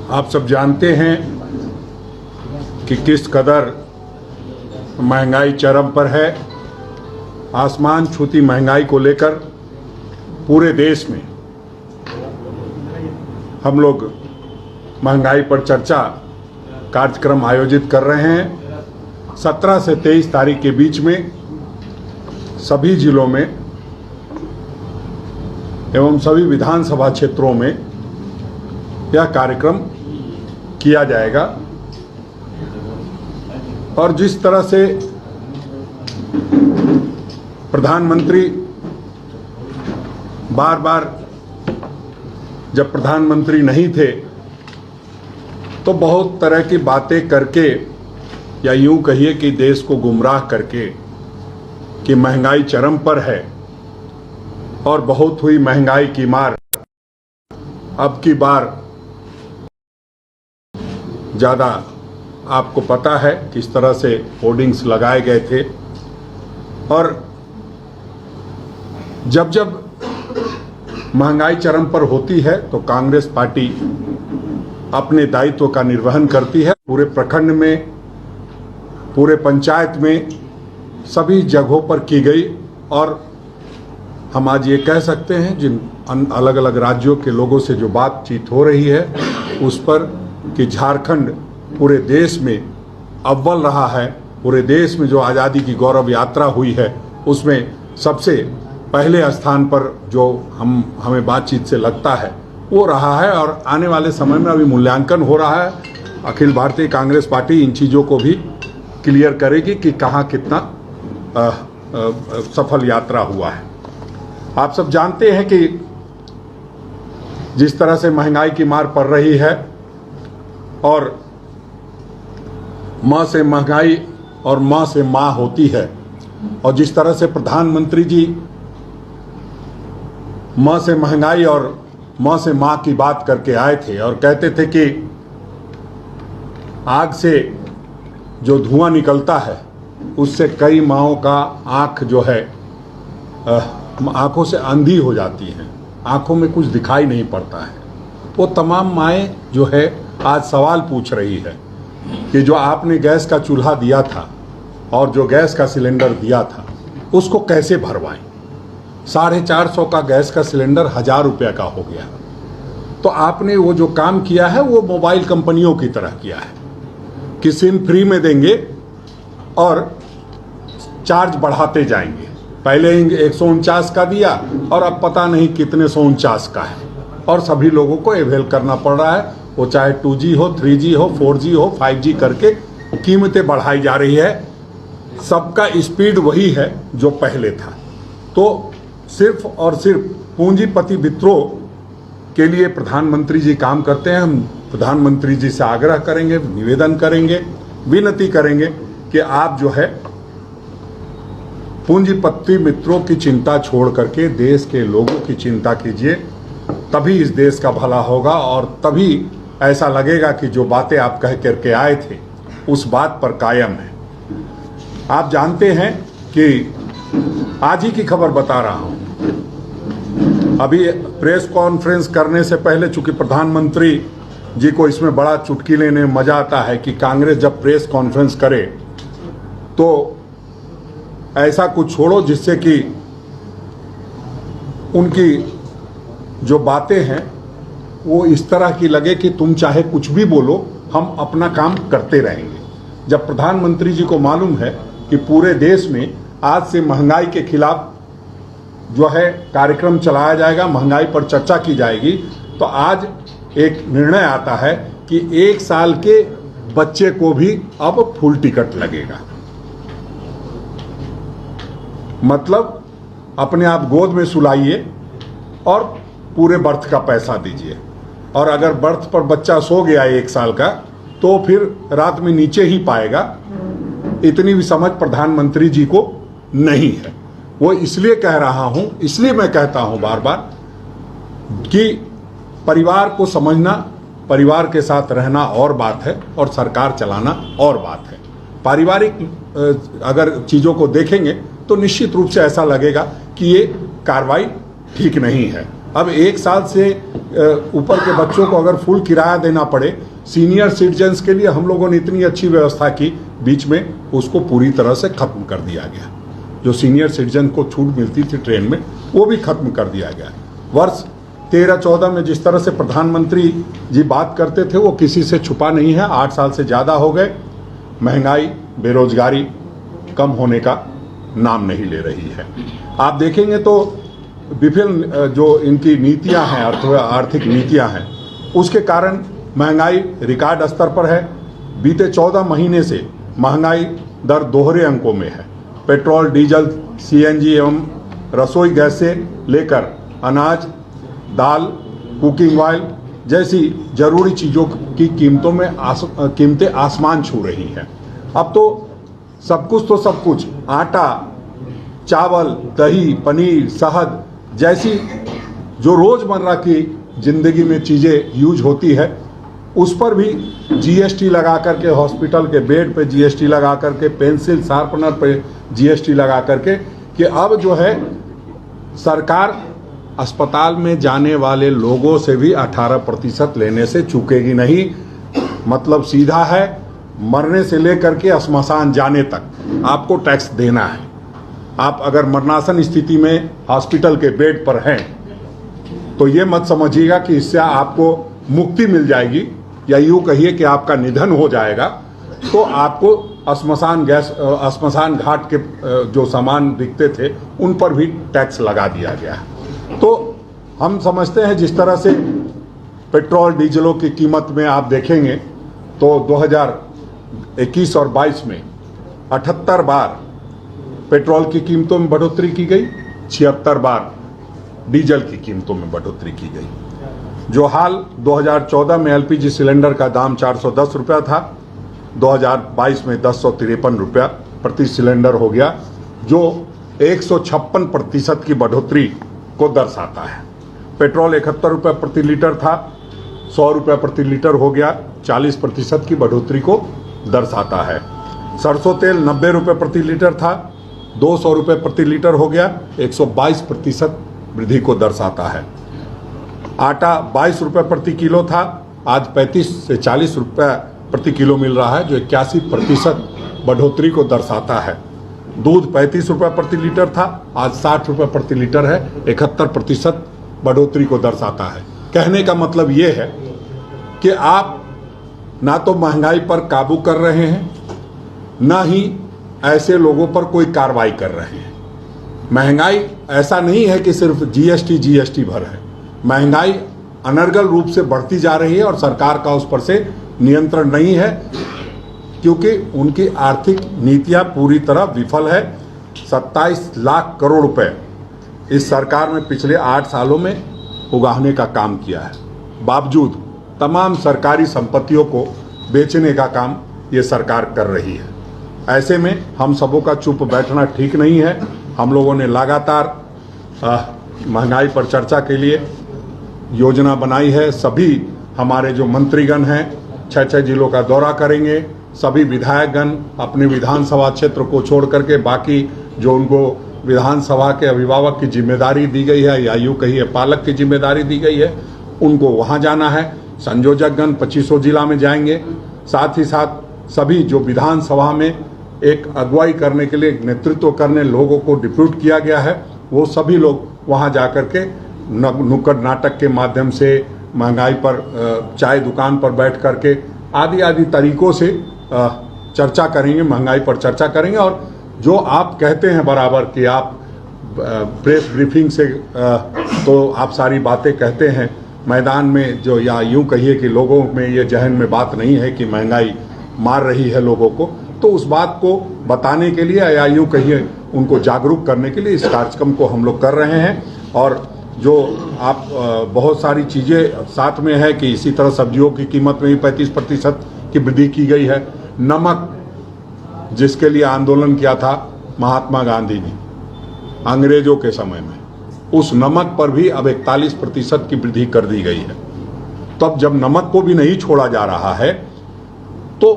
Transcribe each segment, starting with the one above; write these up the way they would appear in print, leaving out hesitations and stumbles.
आप सब जानते हैं कि किस कदर महंगाई चरम पर है। आसमान छूती महंगाई को लेकर पूरे देश में हम लोग महंगाई पर चर्चा कार्यक्रम आयोजित कर रहे हैं। 17 से 23 तारीख के बीच में सभी जिलों में एवं सभी विधानसभा क्षेत्रों में यह कार्यक्रम किया जाएगा। और जिस तरह से प्रधानमंत्री बार बार जब प्रधानमंत्री नहीं थे तो बहुत तरह की बातें करके या यूं कहिए कि देश को गुमराह करके कि महंगाई चरम पर है और बहुत हुई महंगाई की मार, अब की बार ज़्यादा आपको पता है किस तरह से होर्डिंग्स लगाए गए थे। और जब जब महंगाई चरम पर होती है तो कांग्रेस पार्टी अपने दायित्व का निर्वहन करती है। पूरे प्रखंड में, पूरे पंचायत में, सभी जगहों पर की गई। और हम आज ये कह सकते हैं जिन अलग अलग राज्यों के लोगों से जो बातचीत हो रही है उस पर कि झारखंड पूरे देश में अव्वल रहा है। पूरे देश में जो आज़ादी की गौरव यात्रा हुई है उसमें सबसे पहले स्थान पर जो हमें बातचीत से लगता है वो रहा है। और आने वाले समय में अभी मूल्यांकन हो रहा है। अखिल भारतीय कांग्रेस पार्टी इन चीज़ों को भी क्लियर करेगी कि कहाँ कितना सफल यात्रा हुआ है। आप सब जानते हैं कि जिस तरह से महंगाई की मार पड़ रही है और माँ से महंगाई और माँ से माँ होती है, और जिस तरह से प्रधानमंत्री जी माँ से महंगाई और माँ से माँ की बात करके आए थे और कहते थे कि आग से जो धुआं निकलता है उससे कई माँओं का आँख जो है आँखों से अंधी हो जाती हैं, आँखों में कुछ दिखाई नहीं पड़ता है। वो तमाम माएँ जो है आज सवाल पूछ रही है कि जो आपने गैस का चूल्हा दिया था और जो गैस का सिलेंडर दिया था उसको कैसे भरवाएं। 450 का गैस का सिलेंडर 1000 रुपये का हो गया। तो आपने वो जो काम किया है वो मोबाइल कंपनियों की तरह किया है कि सिम फ्री में देंगे और चार्ज बढ़ाते जाएंगे। पहले 149 का दिया और अब पता नहीं कितने 149 का है और सभी लोगों को अवेल करना पड़ रहा है। वो चाहे 2G हो, 3G हो, 4G हो, 5G करके कीमतें बढ़ाई जा रही है। सबका स्पीड वही है जो पहले था। तो सिर्फ और सिर्फ पूंजीपति मित्रों के लिए प्रधानमंत्री जी काम करते हैं। हम प्रधानमंत्री जी से आग्रह करेंगे, निवेदन करेंगे, विनती करेंगे कि आप जो है पूंजीपति मित्रों की चिंता छोड़ करके देश के लोगों की चिंता कीजिए। तभी इस देश का भला होगा और तभी ऐसा लगेगा कि जो बातें आप कह करके आए थे उस बात पर कायम है। आप जानते हैं कि आज ही की खबर बता रहा हूं। अभी प्रेस कॉन्फ्रेंस करने से पहले, चूंकि प्रधानमंत्री जी को इसमें बड़ा चुटकी लेने में मजा आता है कि कांग्रेस जब प्रेस कॉन्फ्रेंस करे तो ऐसा कुछ छोड़ो जिससे कि उनकी जो बातें हैं वो इस तरह की लगे कि तुम चाहे कुछ भी बोलो, हम अपना काम करते रहेंगे। जब प्रधानमंत्री जी को मालूम है कि पूरे देश में आज से महंगाई के खिलाफ जो है कार्यक्रम चलाया जाएगा, महंगाई पर चर्चा की जाएगी, तो आज एक निर्णय आता है कि 1 साल के बच्चे को भी अब फुल टिकट लगेगा। मतलब अपने आप गोद में सुलाइए और पूरे बर्थ का पैसा दीजिए। और अगर बर्थ पर बच्चा सो गया 1 साल का तो फिर रात में नीचे ही पाएगा। इतनी भी समझ प्रधानमंत्री जी को नहीं है। वो इसलिए कह रहा हूं, इसलिए मैं कहता हूं बार बार कि परिवार को समझना, परिवार के साथ रहना और बात है और सरकार चलाना और बात है। पारिवारिक अगर चीज़ों को देखेंगे तो निश्चित रूप से ऐसा लगेगा कि ये कार्रवाई ठीक नहीं है। अब 1 साल से ऊपर के बच्चों को अगर फुल किराया देना पड़े, सीनियर सिटीजन्स के लिए हम लोगों ने इतनी अच्छी व्यवस्था की, बीच में उसको पूरी तरह से खत्म कर दिया गया। जो सीनियर सिटीजन को छूट मिलती थी ट्रेन में, वो भी खत्म कर दिया गया। वर्ष 13-14 में जिस तरह से प्रधानमंत्री जी बात करते थे, वो किसी से छुपा नहीं है। 8 साल से ज़्यादा हो गए, महंगाई, बेरोजगारी कम होने का नाम नहीं ले रही है। आप देखेंगे तो विभिन्न जो इनकी नीतियां हैं, आर्थिक नीतियां हैं, उसके कारण महंगाई रिकॉर्ड स्तर पर है। बीते 14 महीने से महंगाई दर दोहरे अंकों में है। पेट्रोल, डीजल, सीएनजी एवं रसोई गैस से लेकर अनाज, दाल, कुकिंग ऑयल जैसी जरूरी चीज़ों की कीमतें आसमान छू रही हैं। अब तो सब कुछ आटा, चावल, दही, पनीर, शहद जैसी जो रोज़मर्रा की ज़िंदगी में चीज़ें यूज होती है, उस पर भी जीएसटी लगा करके, हॉस्पिटल के बेड पे जीएसटी लगा करके, पेंसिल शार्पनर पे जीएसटी लगा करके, कि अब जो है सरकार अस्पताल में जाने वाले लोगों से भी 18% लेने से चूकेगी नहीं। मतलब सीधा है, मरने से लेकर के श्मशान जाने तक आपको टैक्स देना है। आप अगर मरणासन स्थिति में हॉस्पिटल के बेड पर हैं, तो ये मत समझिएगा कि इससे आपको मुक्ति मिल जाएगी, या यूँ कहिए कि आपका निधन हो जाएगा, तो आपको श्मशान घाट के जो सामान बिकते थे उन पर भी टैक्स लगा दिया गया। तो हम समझते हैं जिस तरह से पेट्रोल डीजलों की कीमत में आप देखेंगे तो 2021 और 22 में 78 बार पेट्रोल की कीमतों में बढ़ोतरी की गई, 76 बार डीजल की कीमतों में बढ़ोतरी की गई। जो हाल 2014 में एलपीजी सिलेंडर का दाम 410 रुपया था, 2022 में 1053 रुपया प्रति सिलेंडर हो गया, जो 156% की बढ़ोतरी को दर्शाता है। पेट्रोल 71 रुपये प्रति लीटर था, 100 रुपये प्रति लीटर हो गया, 40% की बढ़ोतरी को दर्शाता है। सरसों तेल 90 रुपये प्रति लीटर था, 200 रुपये प्रति लीटर हो गया, 122% वृद्धि को दर्शाता है। आटा 22 रुपये प्रति किलो था, आज 35 से 40 रुपये प्रति किलो मिल रहा है, जो 81% बढ़ोतरी को दर्शाता है। दूध 35 रुपये प्रति लीटर था, आज 60 रुपये प्रति लीटर है, 71% बढ़ोतरी को दर्शाता है। कहने का मतलब ये है कि आप ना तो महंगाई पर काबू कर रहे हैं, ना ही ऐसे लोगों पर कोई कार्रवाई कर रहे हैं। महंगाई ऐसा नहीं है कि सिर्फ जीएसटी भर है, महंगाई अनर्गल रूप से बढ़ती जा रही है और सरकार का उस पर से नियंत्रण नहीं है, क्योंकि उनकी आर्थिक नीतियां पूरी तरह विफल है। 27 लाख करोड़ रुपए इस सरकार में पिछले 8 सालों में उगाहने का काम किया है। बावजूद तमाम सरकारी संपत्तियों को बेचने का काम ये सरकार कर रही है। ऐसे में हम सबों का चुप बैठना ठीक नहीं है। हम लोगों ने लगातार महंगाई पर चर्चा के लिए योजना बनाई है। सभी हमारे जो मंत्रीगण हैं 6 जिलों का दौरा करेंगे। सभी विधायकगण अपने विधानसभा क्षेत्र को छोड़ करके बाकी जो उनको विधानसभा के अभिभावक की जिम्मेदारी दी गई है, या यूँ कहिए पालक की जिम्मेदारी दी गई है, उनको वहाँ जाना है। संयोजकगण 25 जिला में जाएंगे। साथ ही साथ सभी जो विधानसभा में एक अगुवाई करने के लिए, नेतृत्व करने लोगों को डिप्यूट किया गया है, वो सभी लोग वहाँ जा कर के नुक्कड़ नाटक के माध्यम से, महंगाई पर चाय दुकान पर बैठ कर के आदि तरीकों से चर्चा करेंगे, महंगाई पर चर्चा करेंगे। और जो आप कहते हैं बराबर कि आप प्रेस ब्रीफिंग से तो आप सारी बातें कहते हैं, मैदान में जो, या यूं कहिए कि लोगों में ये जहन में बात नहीं है कि महंगाई मार रही है लोगों को, तो उस बात को बताने के लिए या यूं कहिए उनको जागरूक करने के लिए इस कार्यक्रम को हम लोग कर रहे हैं। और जो आप बहुत सारी चीज़ें साथ में है कि इसी तरह सब्जियों की कीमत में भी 35% की वृद्धि की गई है। नमक, जिसके लिए आंदोलन किया था महात्मा गांधी ने अंग्रेजों के समय में, उस नमक पर भी अब 41% की वृद्धि कर दी गई है। तब जब नमक को भी नहीं छोड़ा जा रहा है तो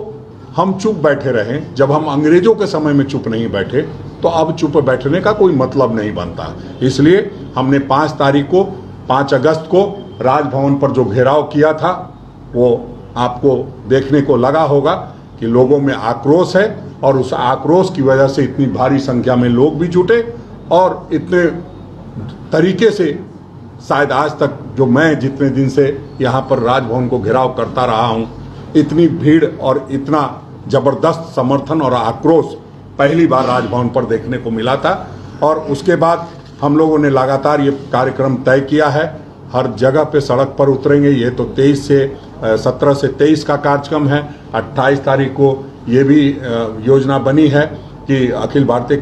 हम चुप बैठे रहें। जब हम अंग्रेजों के समय में चुप नहीं बैठे तो अब चुप बैठने का कोई मतलब नहीं बनता। इसलिए हमने 5 तारीख को 5 अगस्त को राजभवन पर जो घेराव किया था वो आपको देखने को लगा होगा कि लोगों में आक्रोश है और उस आक्रोश की वजह से इतनी भारी संख्या में लोग भी जुटे और इतने तरीके से शायद आज तक जो मैं जितने दिन से यहाँ पर राजभवन को घेराव करता रहा हूँ, इतनी भीड़ और इतना ज़बरदस्त समर्थन और आक्रोश पहली बार राजभवन पर देखने को मिला था। और उसके बाद हम लोगों ने लगातार ये कार्यक्रम तय किया है, हर जगह पे सड़क पर उतरेंगे। ये तो 17 से 23 का कार्यक्रम है। 28 तारीख को ये भी योजना बनी है कि अखिल भारतीय